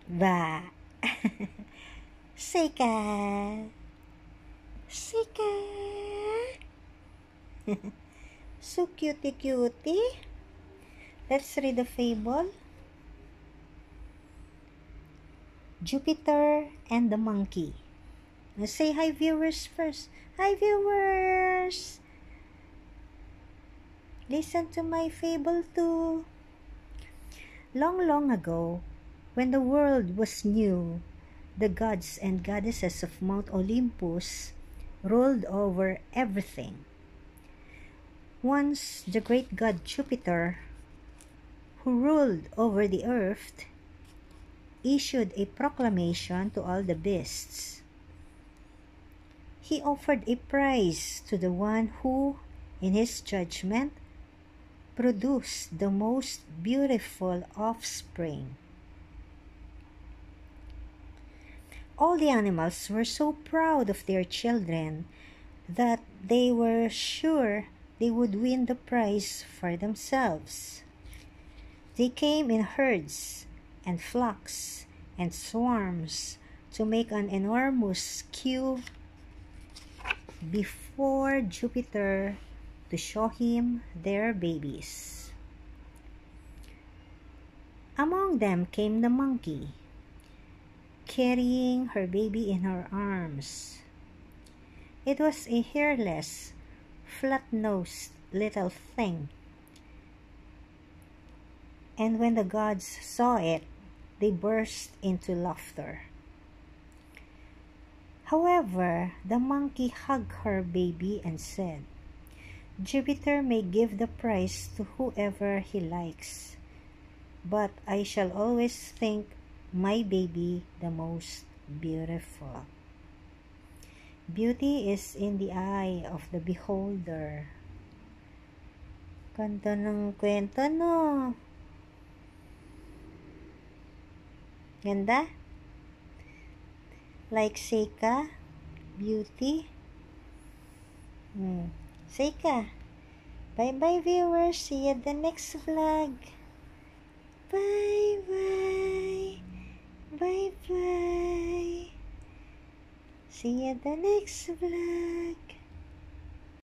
Ba. Seika. Seika. So cutie cutie. Let's read the fable. Jupiter and the Monkey. Let's say hi viewers first. Hi viewers. Listen to my fable too. Long, long ago, when the world was new, the gods and goddesses of Mount Olympus ruled over everything. Once the great god Jupiter, who ruled over the earth, issued a proclamation to all the beasts. He offered a prize to the one who, in his judgment, produced the most beautiful offspring. All the animals were so proud of their children that they were sure they would win the prize for themselves. They came in herds and flocks and swarms to make an enormous queue before Jupiter to show him their babies. Among them came the monkey, carrying her baby in her arms. It was a hairless, flat-nosed little thing, and when the gods saw it, they burst into laughter. However, the monkey hugged her baby and said, "Jupiter may give the prize to whoever he likes, but I shall always think my baby the most beautiful." Beauty is in the eye of the beholder. Ganda ng kwento, no? Ganda? Like Seika? Beauty? Seika. Bye-bye viewers. See you at the next vlog. Bye-bye. Bye-bye. See you at the next vlog.